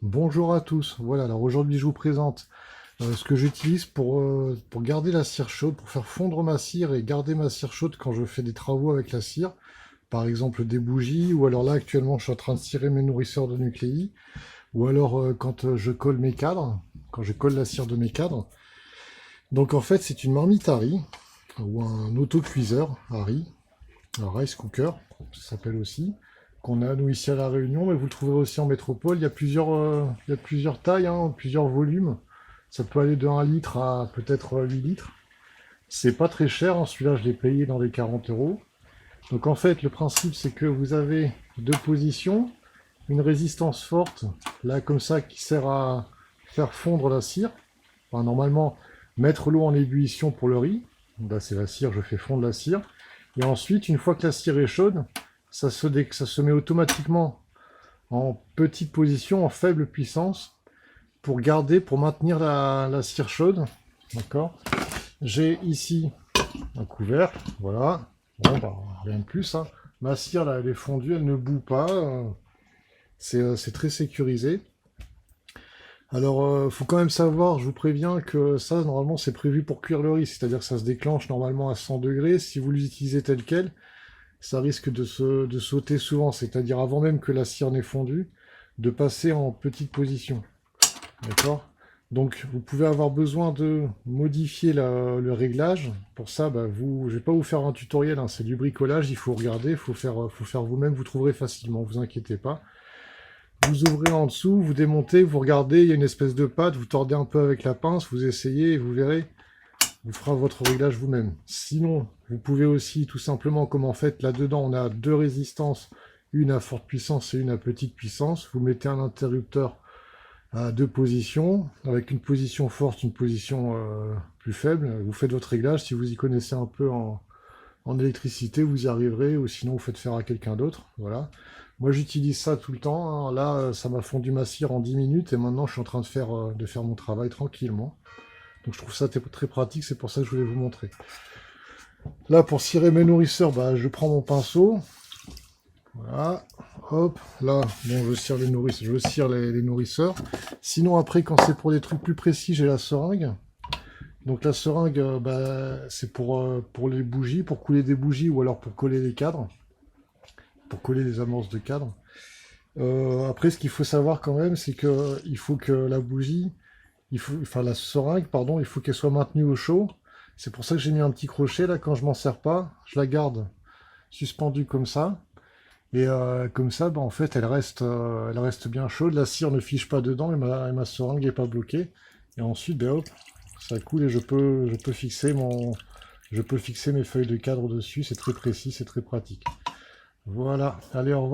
Bonjour à tous. Voilà, alors aujourd'hui je vous présente ce que j'utilise pour garder la cire chaude, pour faire fondre ma cire et garder ma cire chaude quand je fais des travaux avec la cire. Par exemple des bougies, ou alors là actuellement je suis en train de cirer mes nourrisseurs de nucléi, ou alors quand je colle mes cadres, quand je colle la cire de mes cadres. Donc en fait c'est une marmite à riz, ou un autocuiseur à riz, un rice cooker, ça s'appelle aussi, qu'on a nous ici à La Réunion, mais vous le trouverez aussi en métropole. Il y a plusieurs tailles, hein, plusieurs volumes. Ça peut aller de 1 litre à peut-être 8 litres. C'est pas très cher, hein, celui-là je l'ai payé dans les 40 euros. Donc en fait, le principe c'est que vous avez deux positions, une résistance forte, là comme ça, qui sert à faire fondre la cire. Enfin, normalement, mettre l'eau en ébullition pour le riz. Là c'est la cire, je fais fondre la cire. Et ensuite, une fois que la cire est chaude, ça se met automatiquement en petite position, en faible puissance, pour maintenir la cire chaude. D'accord. J'ai ici un couvercle, voilà. Bon, bah, rien de plus, hein. Ma cire, là, elle est fondue, elle ne bout pas. C'est très sécurisé. Alors, faut quand même savoir, je vous préviens que ça, normalement, c'est prévu pour cuire le riz, c'est-à-dire que ça se déclenche normalement à 100 degrés. Si vous l'utilisez tel quel, ça risque de sauter souvent, c'est-à-dire avant même que la cire n'ait fondu, de passer en petite position. D'accord. Donc, vous pouvez avoir besoin de modifier le réglage. Pour ça, bah, je vais pas vous faire un tutoriel, hein, c'est du bricolage, il faut regarder, faut faire vous-même, vous trouverez facilement, vous inquiétez pas. Vous ouvrez en dessous, vous démontez, vous regardez, il y a une espèce de patte, vous tordez un peu avec la pince, vous essayez et vous verrez, vous ferez votre réglage vous-même. Sinon, vous pouvez aussi tout simplement, comme en fait là-dedans, on a deux résistances, une à forte puissance et une à petite puissance. Vous mettez un interrupteur à deux positions, avec une position forte, une position plus faible. Vous faites votre réglage. Si vous y connaissez un peu en électricité, vous y arriverez, ou sinon vous faites faire à quelqu'un d'autre. Voilà. Moi j'utilise ça tout le temps, hein. Là, ça m'a fondu ma cire en 10 minutes et maintenant je suis en train de faire mon travail tranquillement. Donc je trouve ça très pratique, c'est pour ça que je voulais vous montrer. Là, pour cirer mes nourrisseurs, bah, je prends mon pinceau. Voilà. Hop. Là, bon, je cire les nourrisseurs. Sinon, après, quand c'est pour des trucs plus précis, j'ai la seringue. Donc la seringue, bah, c'est pour les bougies, pour couler des bougies ou alors pour coller les cadres, pour coller les amorces de cadre. Après, ce qu'il faut savoir quand même, c'est que il faut que la bougie, enfin la seringue, pardon, il faut qu'elle soit maintenue au chaud. C'est pour ça que j'ai mis un petit crochet là, quand je m'en sers pas, je la garde suspendue comme ça. Et comme ça, bah, en fait, elle reste bien chaude. La cire ne fiche pas dedans et ma seringue n'est pas bloquée. Et ensuite, ben, hop, ça coule et je peux fixer mes feuilles de cadre dessus. C'est très précis, c'est très pratique. Voilà. Allez, au revoir.